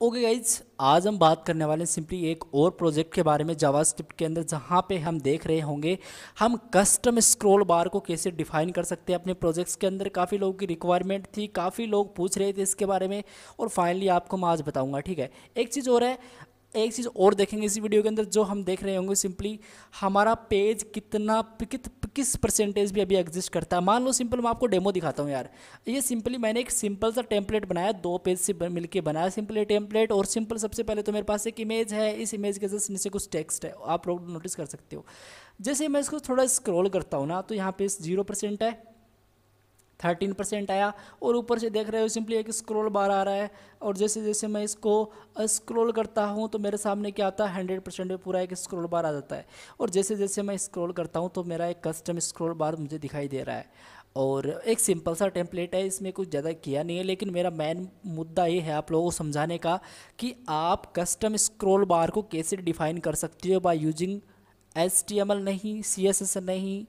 Okay guys, आज हम बात करने वाले हैं सिंपली एक और प्रोजेक्ट के बारे में जावास्क्रिप्ट के अंदर, जहाँ पे हम देख रहे होंगे हम कस्टम स्क्रॉल बार को कैसे डिफाइन कर सकते हैं अपने प्रोजेक्ट्स के अंदर। काफ़ी लोगों की रिक्वायरमेंट थी, काफ़ी लोग पूछ रहे थे इसके बारे में और फाइनली आपको मैं आज बताऊंगा। ठीक है, एक चीज़ और देखेंगे इसी वीडियो के अंदर, जो हम देख रहे होंगे सिंपली हमारा पेज किस परसेंटेज भी अभी एग्जिस्ट करता है। मान लो सिंपल मैं आपको डेमो दिखाता हूँ यार। ये सिंपली मैंने एक सिंपल सा टेम्पलेट बनाया, 2 पेज से मिलके बनाया सिंपल ये टेम्पलेट। और सिंपल सबसे पहले तो मेरे पास एक इमेज है, इस इमेज के जस्ट नीचे कुछ टेक्स्ट है, आप लोग नोटिस कर सकते हो। जैसे मैं इसको थोड़ा स्क्रॉल करता हूँ ना, तो यहाँ पे 0% है, 13% आया, और ऊपर से देख रहे हो सिंपली एक स्क्रॉल बार आ रहा है। और जैसे जैसे मैं इसको स्क्रॉल करता हूँ तो मेरे सामने क्या आता है, 100% में पूरा एक स्क्रॉल बार आ जाता है। और जैसे जैसे मैं स्क्रॉल करता हूँ तो मेरा एक कस्टम स्क्रॉल बार मुझे दिखाई दे रहा है। और एक सिंपल सा टेम्पलेट है, इसमें कुछ ज़्यादा किया नहीं है, लेकिन मेरा मेन मुद्दा ये है आप लोगों को समझाने का कि आप कस्टम स्क्रॉल बार को कैसे डिफाइन कर सकते हो बाय यूजिंग HTML नहीं, CSS नहीं,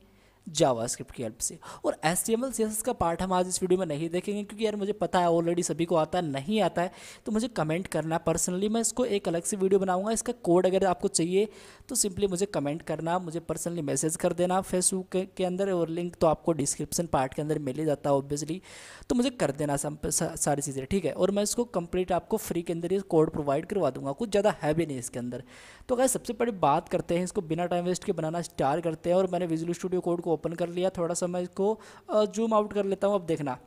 जावास्क्रिप्ट की हेल्प से। और HTML CSS का पार्ट हम आज इस वीडियो में नहीं देखेंगे, क्योंकि यार मुझे पता है ऑलरेडी सभी को आता है, नहीं आता है तो मुझे कमेंट करना। पर्सनली मैं इसको एक अलग से वीडियो बनाऊंगा, इसका कोड अगर आपको चाहिए तो सिंपली मुझे कमेंट करना, मुझे पर्सनली मैसेज कर देना फेसबुक के अंदर, और लिंक तो आपको डिस्क्रिप्शन पार्ट के अंदर मिल ही जाता है ऑब्वियसली। तो मुझे कर देना सारी चीज़ें, ठीक है। और मैं इसको कंप्लीट आपको फ्री के अंदर ये कोड प्रोवाइड करवा दूंगा, कुछ ज़्यादा है भी नहीं इसके अंदर। तो अगर सबसे बड़ी बात करते हैं, इसको बिना टाइम वेस्ट के बनाना स्टार्ट करते हैं। और मैंने विजुअल स्टूडियो कोड को ओपन कर लिया, थोड़ा सा मैं इसको जूम आउट कर लेता हूँ। अब देखना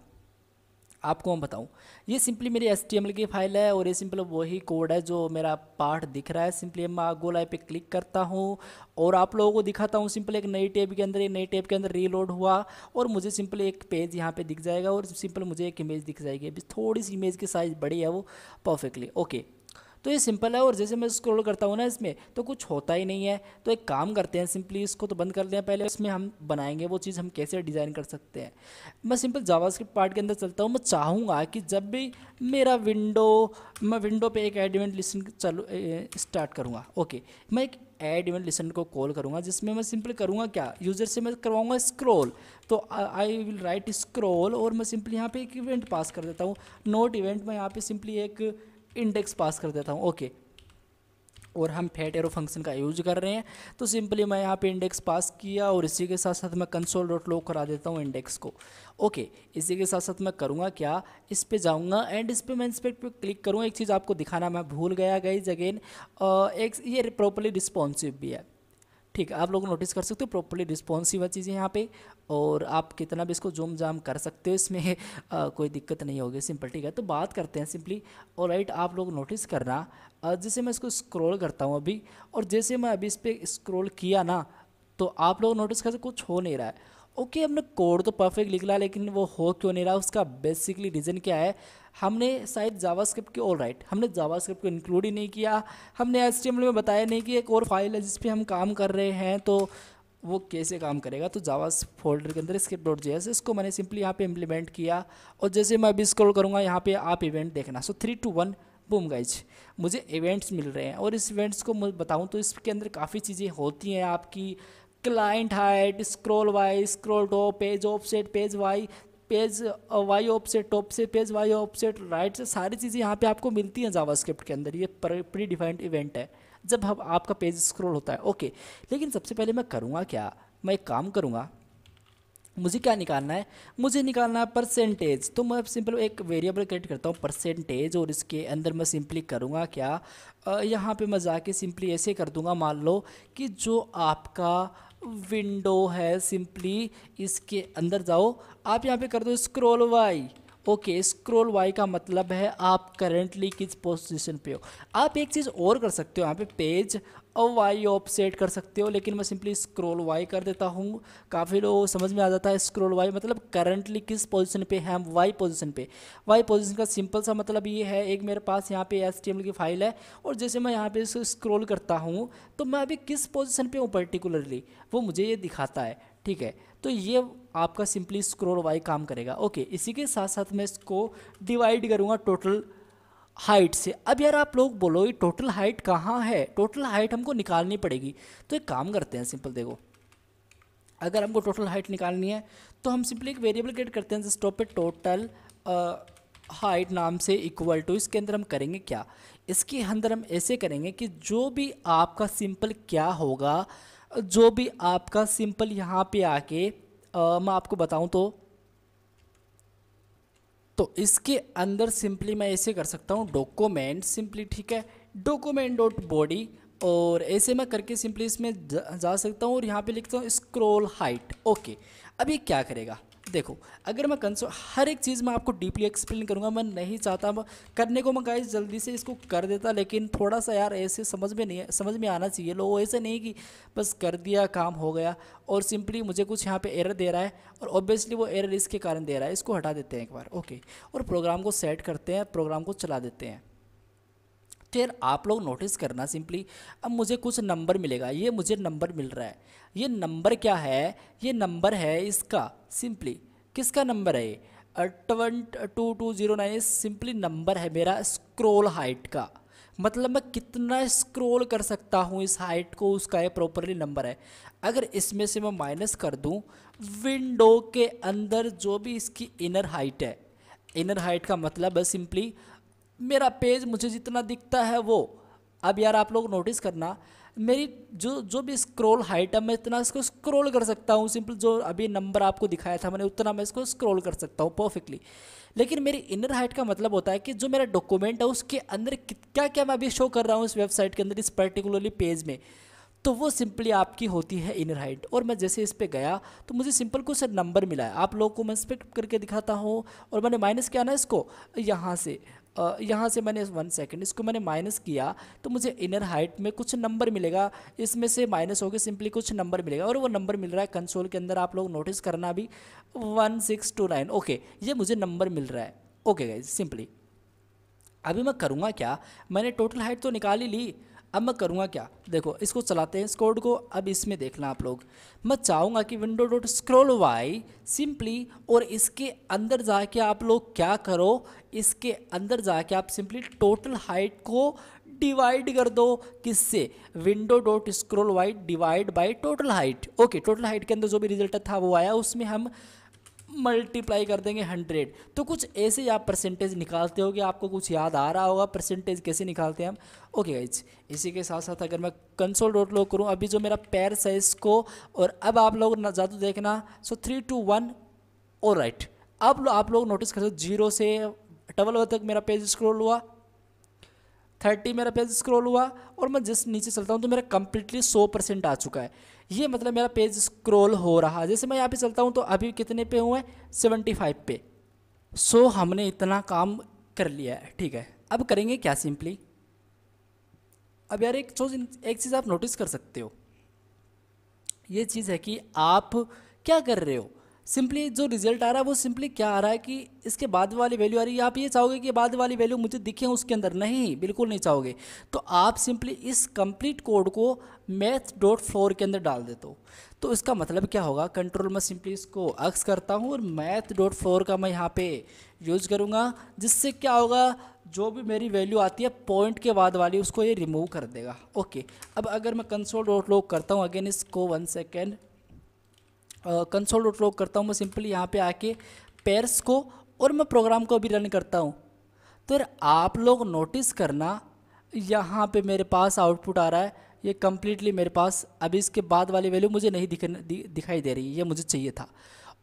आपको मैं बताऊँ, ये सिंपली मेरी HTML की फाइल है और ये सिंपल वही कोड है जो मेरा पार्ट दिख रहा है। सिंपली मैं गो लाइव पे क्लिक करता हूँ और आप लोगों को दिखाता हूँ। सिंपल एक नई टैब के अंदर, ये नई टैब के अंदर रीलोड हुआ और मुझे सिंपल एक पेज यहाँ पे दिख जाएगा और सिंपल मुझे एक इमेज दिख जाएगी। अभी थोड़ी सी इमेज की साइज़ बड़ी है वो परफेक्टली ओके। तो ये सिंपल है। और जैसे मैं स्क्रॉल करता हूँ ना इसमें, तो कुछ होता ही नहीं है। तो एक काम करते हैं, सिंपली इसको तो बंद कर दें पहले, इसमें हम बनाएंगे वो चीज़ हम कैसे डिज़ाइन कर सकते हैं। मैं सिंपल जावास्क्रिप्ट पार्ट के अंदर चलता हूँ। मैं चाहूँगा कि जब भी मेरा मैं विंडो पे एक ऐड इवेंट लिसन चालू स्टार्ट करूँगा। ओके, मैं एक ऐड इवेंट लिसन को कॉल करूँगा, जिसमें मैं सिंपल करूँगा क्या, यूज़र से मैं करवाऊँगा स्क्रॉल। तो आई विल राइट स्क्रॉल और मैं सिंपली यहाँ पे एक इवेंट पास कर देता हूँ, नोट इवेंट। मैं यहाँ पे सिंपली एक इंडेक्स पास कर देता हूँ ओके। और हम फैट एरो फंक्शन का यूज कर रहे हैं, तो सिंपली मैं यहाँ पे इंडेक्स पास किया और इसी के साथ साथ मैं कंसोल डॉट लॉग करा देता हूँ इंडेक्स को ओके। इसी के साथ साथ मैं करूँगा क्या, इस पे जाऊँगा एंड इस पे मैं इंस्पेक्ट पे क्लिक करूँगा। एक चीज़ आपको दिखाना मैं भूल गया गाइस अगेन, एक ये प्रॉपर्ली रिस्पॉन्सिव भी है, ठीक है। आप लोग नोटिस कर सकते हो प्रॉपर्ली रिस्पॉन्सिव चीज़ें यहाँ पे, और आप कितना भी इसको जूम जाम कर सकते हो, इसमें कोई दिक्कत नहीं होगी सिंपल, ठीक है। तो बात करते हैं सिंपली। और राइट, आप लोग नोटिस करना, जैसे मैं इसको स्क्रॉल करता हूँ अभी, और जैसे मैं अभी इस पर स्क्रॉल किया ना, तो आप लोग नोटिस कर कुछ हो नहीं रहा है ओके। हमने कोड तो परफेक्ट लिख लिया, लेकिन वो हो क्यों नहीं रहा, उसका बेसिकली रीज़न क्या है, हमने शायद जावास्क्रिप्ट के, ऑल राइट, हमने जावास्क्रिप्ट को इंक्लूड ही नहीं किया। हमने HTML में बताया नहीं कि एक और फाइल है जिस पे हम काम कर रहे हैं, तो वो कैसे काम करेगा। तो जावा फोल्डर के अंदर script.js, इसको मैंने सिंपली यहाँ पे इम्प्लीमेंट किया। और जैसे मैं अभी स्क्रॉल करूँगा यहाँ पे, आप इवेंट देखना, सो 3 2 1 बूम गाइज, मुझे इवेंट्स मिल रहे हैं। और इस इवेंट्स को मैं बताऊँ तो इसके अंदर काफ़ी चीज़ें होती हैं आपकी, client height, scroll Y, scroll top, page offset, page Y, page Y offset, top से पेज वाई ऑफसेट, राइट से, सारी चीज़ें यहाँ पे आपको मिलती हैं जावास्क्रिप्ट के अंदर। ये प्री डिफाइंड इवेंट है जब हम आपका पेज स्क्रॉल होता है ओके। लेकिन सबसे पहले मैं करूँगा क्या, मैं एक काम करूँगा, मुझे क्या निकालना है, मुझे निकालना है परसेंटेज। तो मैं सिंपल एक वेरिएबल क्रिएट करता हूँ परसेंटेज, और इसके अंदर मैं सिंपली करूँगा क्या, यहाँ पे मैं जाके सिंपली ऐसे कर दूँगा, मान लो कि जो आपका विंडो है, सिंपली इसके अंदर जाओ, आप यहाँ पे कर दो scroll Y okay. Scroll Y का मतलब है आप करेंटली किस पोजीशन पे हो। आप एक चीज़ और कर सकते हो, यहाँ पे पेज और वाई ऑफसेट कर सकते हो, लेकिन मैं सिंपली स्क्रॉल वाई कर देता हूँ। काफ़ी लोग समझ में आ जाता है स्क्रॉल वाई मतलब करंटली किस पोजीशन पे है हम, वाई पोजीशन पे। वाई पोजीशन का सिंपल सा मतलब ये है, एक मेरे पास यहाँ पे HTML की फाइल है, और जैसे मैं यहाँ पे इसको स्क्रॉल करता हूँ तो मैं अभी किस पोजीशन पे हूँ पर्टिकुलरली, वो मुझे ये दिखाता है, ठीक है। तो ये आपका सिंपली स्क्रॉल वाई काम करेगा ओके। इसी के साथ साथ मैं इसको डिवाइड करूँगा टोटल हाइट से। अब यार आप लोग बोलो ये टोटल हाइट कहाँ है, टोटल हाइट हमको निकालनी पड़ेगी। तो एक काम करते हैं, सिंपल देखो, अगर हमको टोटल हाइट निकालनी है तो हम सिंपली एक वेरिएबल क्रिएट करते हैं, जस्ट पे टोटल हाइट नाम से इक्वल टू, इसके अंदर हम करेंगे क्या, इसके अंदर हम ऐसे करेंगे कि जो भी आपका सिंपल क्या होगा, जो भी आपका सिंपल यहाँ पे आके मैं आपको बताऊं तो इसके अंदर सिंपली मैं ऐसे कर सकता हूँ डॉक्यूमेंट सिंपली, ठीक है, डॉक्यूमेंट डॉट बॉडी, और ऐसे मैं करके सिंपली इसमें जा सकता हूँ और यहाँ पे लिखता हूँ स्क्रॉल हाइट। ओके, अब ये क्या करेगा, देखो अगर मैं कंसोल, हर एक चीज़ मैं आपको डीपली एक्सप्लेन करूँगा, मैं नहीं चाहता मैं करने को, मैं गाइस जल्दी से इसको कर देता, लेकिन थोड़ा सा यार ऐसे समझ में नहीं, समझ में आना चाहिए लोगों, ऐसे नहीं कि बस कर दिया काम हो गया, और सिंपली मुझे कुछ यहाँ पे एरर दे रहा है और ऑब्वियसली वो एरर इसके कारण दे रहा है, इसको हटा देते हैं एक बार। ओके, और प्रोग्राम को सेट करते हैं, प्रोग्राम को चला देते हैं। फिर आप लोग नोटिस करना सिंपली, अब मुझे कुछ नंबर मिलेगा, ये मुझे नंबर मिल रहा है, ये नंबर क्या है, ये नंबर है इसका, सिंपली किसका नंबर है ये 2209, सिंपली नंबर है मेरा स्क्रॉल हाइट का, मतलब मैं कितना स्क्रॉल कर सकता हूँ इस हाइट को, उसका ये प्रॉपरली नंबर है। अगर इसमें से मैं माइनस कर दूँ विंडो के अंदर जो भी इसकी इनर हाइट है, इनर हाइट का मतलब है सिंपली मेरा पेज मुझे जितना दिखता है वो, अब यार आप लोग नोटिस करना मेरी जो भी स्क्रॉल हाइट है मैं इतना इसको स्क्रॉल कर सकता हूँ, सिंपल जो अभी नंबर आपको दिखाया था मैंने उतना मैं इसको स्क्रॉल कर सकता हूँ परफेक्टली। लेकिन मेरी इनर हाइट का मतलब होता है कि जो मेरा डॉक्यूमेंट है उसके अंदर क्या क्या मैं अभी शो कर रहा हूँ इस वेबसाइट के अंदर, इस पर्टिकुलरली पेज में, तो वो सिंपली आपकी होती है इनर हाइट। और मैं जैसे इस पर गया तो मुझे सिंपल कुछ नंबर मिला है, आप लोगों को मैं इंस्पेक्ट करके दिखाता हूँ, और मैंने माइनस किया ना इसको यहाँ से मैंने 1 सेकंड इसको मैंने माइनस किया तो मुझे इनर हाइट में कुछ नंबर मिलेगा, इसमें से माइनस होकर सिंपली कुछ नंबर मिलेगा, और वो नंबर मिल रहा है कंसोल के अंदर, आप लोग नोटिस करना अभी 1629। ओके, ये मुझे नंबर मिल रहा है। ओके गाइज, सिंपली अभी मैं करूँगा क्या, मैंने टोटल हाइट तो निकाल ही ली, अब मैं करूँगा क्या, देखो इसको चलाते हैं इस कोड को, अब इसमें देखना आप लोग, मैं चाहूँगा कि window dot scroll Y simply, और इसके अंदर जाके आप लोग क्या करो, इसके अंदर जाके आप सिंपली टोटल हाइट को डिवाइड कर दो, किससे, window dot scroll Y divide by total height. Okay, total height के अंदर जो भी रिजल्ट था वो आया, उसमें हम मल्टीप्लाई कर देंगे 100। तो कुछ ऐसे आप परसेंटेज निकालते हो कि आपको कुछ याद आ रहा होगा परसेंटेज कैसे निकालते हैं हम। ओके गाइज, इसी के साथ साथ अगर मैं कंसोल डॉट लॉग करूँ अभी जो मेरा पैर साइज को, और अब आप लोग ना जादू देखना, सो 3 2 1, और राइट, अब आप लोग नोटिस कर सकते 0 से 11 तक मेरा पेज स्क्रॉल हुआ, 30 मेरा पेज स्क्रॉल हुआ, और मैं जिस नीचे चलता हूँ तो मेरा कंप्लीटली 100% आ चुका है, ये मतलब मेरा पेज स्क्रॉल हो रहा है। जैसे मैं यहाँ पे चलता हूँ तो अभी कितने पे हुए, 75 पे। सो हमने इतना काम कर लिया है, ठीक है। अब करेंगे क्या सिंपली, अब यार एक चीज़ आप नोटिस कर सकते हो, ये चीज़ है कि आप क्या कर रहे हो, सिंपली जो रिजल्ट आ रहा है वो सिंपली क्या आ रहा है कि इसके बाद वाली वैल्यू आ रही है, आप ये चाहोगे कि बाद वाली वैल्यू मुझे दिखे उसके अंदर, नहीं बिल्कुल नहीं चाहोगे, तो आप सिंपली इस कंप्लीट कोड को मैथ डॉट फ्लोर के अंदर डाल देते हो। तो इसका मतलब क्या होगा, कंट्रोल में सिंपली इसको अक्स करता हूँ और मैथ डॉट फ्लोर का मैं यहाँ पे यूज़ करूँगा, जिससे क्या होगा, जो भी मेरी वैल्यू आती है पॉइंट के बाद वाली उसको ये रिमूव कर देगा। ओके, अब अगर मैं कंसोल डॉट लॉग करता हूँ अगेन इसको 1 सेकेंड, कंसोल डॉट लॉग करता हूँ मैं सिंपली यहाँ पे आके पेयर्स को, और मैं प्रोग्राम को भी रन करता हूँ, तो यार आप लोग नोटिस करना यहाँ पे मेरे पास आउटपुट आ रहा है, ये कम्प्लीटली मेरे पास अभी इसके बाद वाली वैल्यू मुझे नहीं दिखाई दे रही, ये मुझे चाहिए था।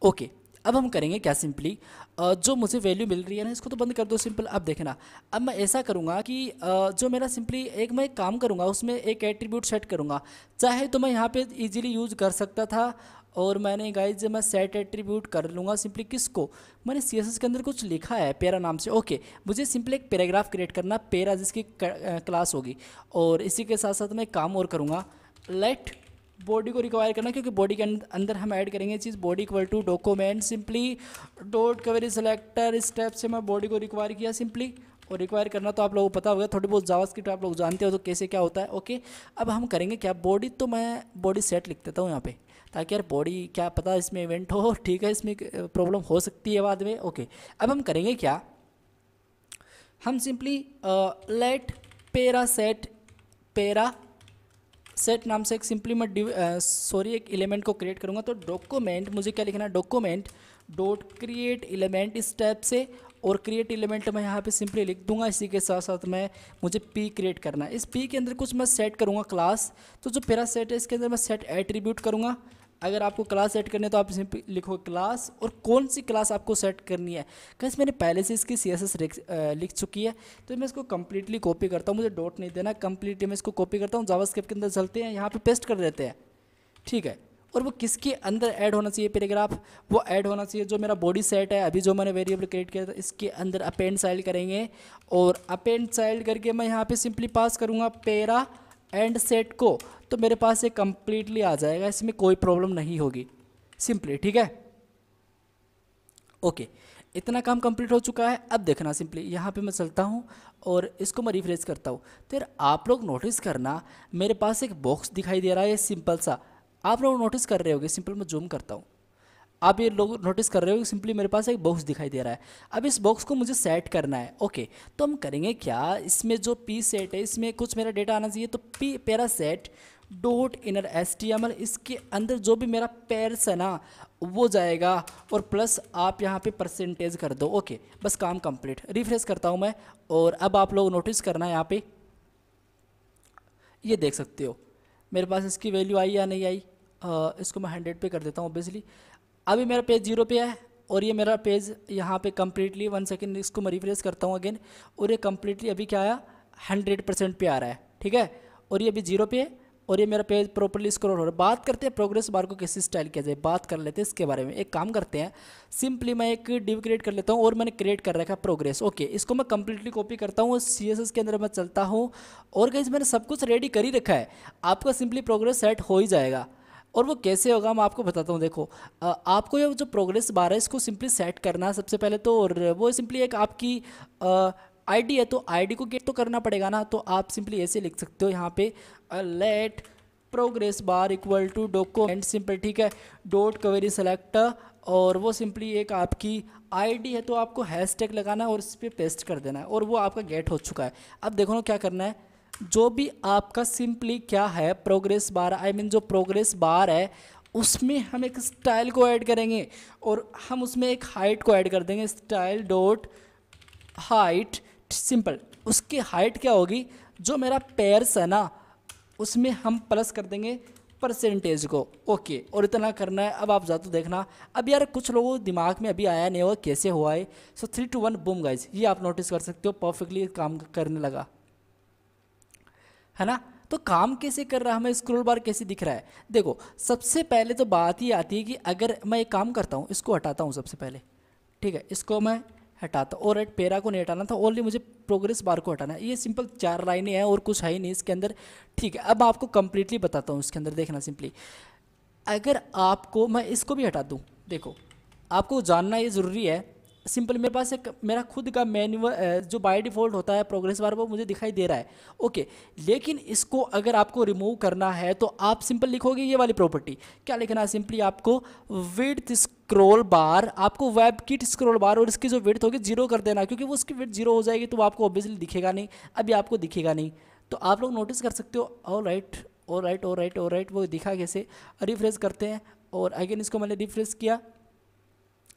ओके, अब हम करेंगे क्या, सिंपली जो मुझे वैल्यू मिल रही है ना इसको तो बंद कर दो सिंपल। अब देखना, अब मैं ऐसा करूँगा कि जो मेरा सिंपली मैं एक काम करूँगा, उसमें एक एट्रीब्यूट सेट करूँगा, चाहे तो मैं यहाँ पे इजीली यूज़ कर सकता था, और मैंने गाइज मैं सेट एट्रीब्यूट कर लूँगा सिंपली, किसको, मैंने CSS के अंदर कुछ लिखा है पेरा नाम से। ओके, मुझे सिंपली एक पैराग्राफ क्रिएट करना, पेरा जिसकी क्लास होगी, और इसी के साथ साथ मैं एक काम और करूँगा, लेट बॉडी को रिक्वायर करना, क्योंकि बॉडी के अंदर हम ऐड करेंगे चीज़ body equal to document simply dot coverage selector, इस स्टेप से मैं बॉडी को रिक्वायर किया सिंपली, और रिक्वायर करना तो आप लोगों को पता होगा, थोड़ी बहुत जावास्क्रिप्ट आप लोग जानते हो तो कैसे क्या होता है। ओके, अब हम करेंगे क्या, बॉडी तो मैं बॉडी सेट लिख देता हूँ यहाँ पे, ताकि यार बॉडी क्या पता इसमें इवेंट हो, ठीक है, इसमें प्रॉब्लम हो सकती है बाद में। ओके, अब हम करेंगे क्या, हम सिंपली लेट पेरा सेट नाम से एक सिंपली मैं एक एलिमेंट को क्रिएट करूँगा। तो डॉक्यूमेंट मुझे क्या लिखना है, डॉक्यूमेंट डॉट क्रिएट एलिमेंट इस टैब से, और क्रिएट एलिमेंट मैं यहाँ पे सिंपली लिख दूंगा। इसी के साथ साथ मैं मुझे पी क्रिएट करना है। इस पी के अंदर कुछ मैं सेट करूँगा क्लास। तो जो मेरा सेट है इसके अंदर मैं सेट एट्रीब्यूट करूँगा। अगर आपको क्लास सेट करनी है तो आप सिंपली लिखो क्लास, और कौन सी क्लास आपको सेट करनी है। कैसे मैंने पहले से इसकी CSS लिख चुकी है, तो मैं इसको कंप्लीटली कॉपी करता हूँ। मुझे डॉट नहीं देना, कंप्लीटली मैं इसको कॉपी करता हूँ। जावास्क्रिप्ट के अंदर चलते हैं, यहाँ पे पेस्ट कर देते हैं, ठीक है। और वो किसके अंदर ऐड होना चाहिए पैराग्राफ, वो ऐड होना चाहिए जो मेरा बॉडी सेट है। अभी जो मैंने वेरिएबल क्रिएट किया था इसके अंदर अपेंड चाइल्ड करेंगे, और अपेंड चाइल्ड करके मैं यहाँ पे सिंपली पास करूँगा पैरा एंड सेट को। तो मेरे पास ये कंप्लीटली आ जाएगा, इसमें कोई प्रॉब्लम नहीं होगी सिंपली, ठीक है। ओके, इतना काम कंप्लीट हो चुका है। अब देखना सिंपली यहाँ पे मैं चलता हूँ और इसको मैं रिफ्रेश करता हूँ। फिर आप लोग नोटिस करना मेरे पास एक बॉक्स दिखाई दे रहा है, सिंपल सा। आप लोग नोटिस कर रहे होगे, सिंपल मैं जूम करता हूँ। आप ये लोग नोटिस कर रहे हो कि सिंपली मेरे पास एक बॉक्स दिखाई दे रहा है। अब इस बॉक्स को मुझे सेट करना है। ओके, तो हम करेंगे क्या, इसमें जो पी सेट है इसमें कुछ मेरा डेटा आना चाहिए। तो P para set dot inner HTML, इसके अंदर जो भी मेरा पैर्स है ना वो जाएगा, और प्लस आप यहाँ पे परसेंटेज कर दो। ओके, बस काम कंप्लीट। रिफ्रेश करता हूँ मैं, और अब आप लोग नोटिस करना है यहाँ पे, ये देख सकते हो मेरे पास इसकी वैल्यू आई या नहीं आई। इसको मैं 100 पे कर देता हूँ ऑब्वियसली। अभी मेरा पेज 0 पे है, और ये मेरा पेज यहाँ पे कम्प्लीटली 1 सेकेंड इसको मैं रिफ्रेश करता हूँ अगेन, और ये कम्प्लीटली अभी क्या आया 100% पे आ रहा है, ठीक है। और ये अभी 0 पे है, और ये मेरा पेज प्रॉपर्ली स्क्रॉल हो रहा है। बात करते हैं प्रोग्रेस बार को कैसे स्टाइल किया जाए, बात कर लेते हैं इसके बारे में। एक काम करते हैं, सिंपली मैं एक डिव क्रिएट कर लेता हूँ, और मैंने क्रिएट कर रखा है प्रोग्रेस। ओके, इसको मैं कंप्लीटली कॉपी करता हूँ, CSS के अंदर मैं चलता हूँ, और गाइस मैंने सब कुछ रेडी कर ही रखा है। आपका सिंपली प्रोग्रेस सेट हो ही जाएगा। और वो कैसे होगा मैं आपको बताता हूँ। देखो, आपको ये जो प्रोग्रेस बार है इसको सिंपली सेट करना है सबसे पहले तो, और वो सिंपली एक आपकी ID है, तो ID को गेट तो करना पड़ेगा ना। तो आप सिंपली ऐसे लिख सकते हो यहाँ पे let progress bar equal to document simple, ठीक है, डॉट क्वेरी सेलेक्ट, और वो सिंपली एक आपकी ID है, तो आपको हैशटैग लगाना है और इस पर पेस्ट कर देना है, और वो आपका गेट हो चुका है। अब देखो ना क्या करना है, जो भी आपका सिंपली क्या है प्रोग्रेस बार, आई मीन जो प्रोग्रेस बार है उसमें हम एक स्टाइल को ऐड करेंगे, और हम उसमें एक हाइट को ऐड कर देंगे, स्टाइल डॉट हाइट सिंपल। उसकी हाइट क्या होगी, जो मेरा पेयर्स है ना उसमें हम प्लस कर देंगे परसेंटेज को। ओके, और इतना करना है। अब आप जाते देखना, अब यार कुछ लोगों दिमाग में अभी आया नहीं होगा कैसे हुआ है। सो 3 2 1 बूम गाइज, ये आप नोटिस कर सकते हो, परफेक्टली काम करने लगा है ना। तो काम कैसे कर रहा है, हमें स्क्रॉल बार कैसे दिख रहा है। देखो, सबसे पहले तो बात ही आती है कि अगर मैं एक काम करता हूँ, इसको हटाता हूँ सबसे पहले, ठीक है, इसको मैं हटाता हूँ, और पेरा को नहीं हटाना था, ओनली मुझे प्रोग्रेस बार को हटाना है। ये सिंपल 4 लाइनें हैं और कुछ है ही नहीं इसके अंदर, ठीक है। अब आपको कंप्लीटली बताता हूँ इसके अंदर, देखना सिंपली। अगर आपको मैं इसको भी हटा दूँ, देखो आपको जानना ये ज़रूरी है। सिंपल मेरे पास एक मेरा खुद का मैनुअल जो बाय डिफ़ॉल्ट होता है प्रोग्रेस बार, वो मुझे दिखाई दे रहा है। ओके, लेकिन इसको अगर आपको रिमूव करना है तो आप सिंपल लिखोगे ये वाली प्रॉपर्टी। क्या लिखना है, सिंपली आपको विड्थ स्क्रॉल बार, आपको वेब किट स्क्रॉल बार, और इसकी जो विड्थ होगी 0 कर देना, क्योंकि वो उसकी विड्थ 0 हो जाएगी तो वो आपको ऑब्वियसली दिखेगा नहीं। अभी आपको दिखेगा नहीं, तो आप लोग नोटिस कर सकते हो। ऑल राइट, वो दिखा कैसे, रिफ्रेश करते हैं, और अगेन इसको मैंने रिफ्रेश किया।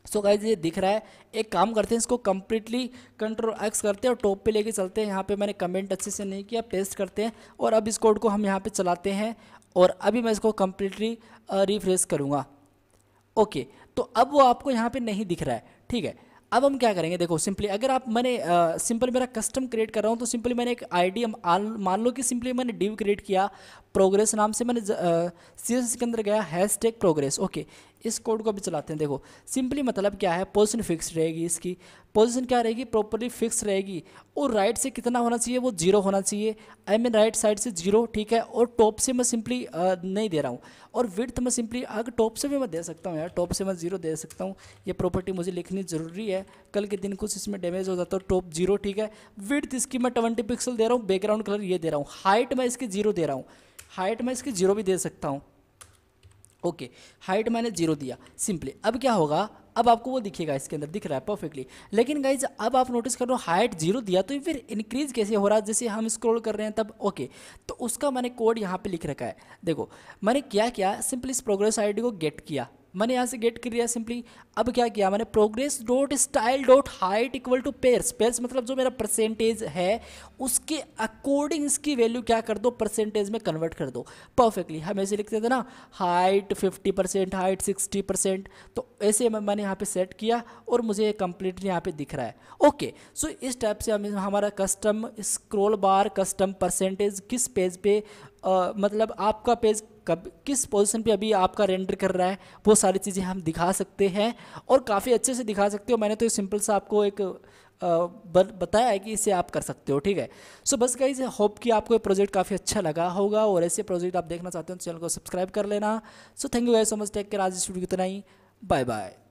सो गाइज ये दिख रहा है। एक काम करते हैं, इसको कंप्लीटली Ctrl+X करते हैं और टॉप पे लेके चलते हैं। यहाँ पे मैंने कमेंट अच्छे से नहीं किया, पेस्ट करते हैं, और अब इस कोड को हम यहाँ पे चलाते हैं, और अभी मैं इसको कंप्लीटली रिफ्रेश करूँगा। ओके, तो अब वो आपको यहाँ पे नहीं दिख रहा है, ठीक है। अब हम क्या करेंगे, देखो सिंपली अगर आप मैंने सिंपल मेरा कस्टम क्रिएट कर रहा हूँ, तो सिंपली मैंने एक ID मान लो कि सिंपली मैंने डिव क्रिएट किया प्रोग्रेस नाम से, मैंने CSS के अंदर गया हैशटैग प्रोग्रेस। ओके, इस कोड को भी चलाते हैं। देखो सिंपली मतलब क्या है, पोजीशन फिक्स रहेगी, इसकी पोजीशन क्या रहेगी, प्रॉपर्ली फिक्स रहेगी, और राइट से कितना होना चाहिए, वो 0 होना चाहिए, आई मीन राइट साइड से 0, ठीक है। और टॉप से मैं सिंपली नहीं दे रहा हूँ, और विड्थ मैं सिंपली अगर टॉप से भी मैं दे सकता हूँ यार, टॉप से मैं 0 दे सकता हूँ। ये प्रॉपर्टी मुझे लिखनी ज़रूरी है, कल के दिन कुछ इसमें डैमेज हो जाता है। टॉप 0, ठीक है। विड्थ इसकी मैं 20 पिक्सल दे रहा हूँ, बैकग्राउंड कलर ये दे रहा हूँ, हाइट मैं इसकी 0 दे रहा हूँ, हाइट मैं इसकी 0 भी दे सकता हूँ। ओके, हाइट मैंने 0 दिया सिंपली। अब क्या होगा, अब आपको वो दिखेगा, इसके अंदर दिख रहा है परफेक्टली। लेकिन गाइज अब आप नोटिस कर रहे हो हाइट 0 दिया, तो फिर इंक्रीज कैसे हो रहा है, जैसे हम स्क्रॉल कर रहे हैं तब। ओके, तो उसका मैंने कोड यहाँ पे लिख रखा है। देखो मैंने क्या किया, सिंपली इस प्रोग्रेस ID को गेट किया, मैंने यहाँ से गेट कर लिया सिंपली। अब क्या किया मैंने, progress dot style dot height equal two pairs. Pairs मतलब जो मेरा परसेंटेज है उसके अकॉर्डिंग इसकी वैल्यू क्या कर दो, परसेंटेज में कन्वर्ट कर दो परफेक्टली। हम ऐसे लिखते थे ना, हाइट 50%, हाइट 60%, तो ऐसे मैंने यहाँ पे सेट किया और मुझे कंप्लीटली यहाँ पे दिख रहा है। ओके, सो इस टाइप से हम हमारा कस्टम स्क्रॉल बार, कस्टम परसेंटेज किस पेज पे मतलब आपका पेज कब किस पोजीशन पे अभी आपका रेंडर कर रहा है, वो सारी चीज़ें हम दिखा सकते हैं और काफ़ी अच्छे से दिखा सकते हो। मैंने तो सिंपल सा आपको एक बताया है कि इसे आप कर सकते हो, ठीक है। सो बस गाइस, होप कि आपको ये प्रोजेक्ट काफ़ी अच्छा लगा होगा और ऐसे प्रोजेक्ट आप देखना चाहते हो तो चैनल को सब्सक्राइब कर लेना। So thank you guys so much, take care. आज इस वीडियो को इतना ही, बाय बाय।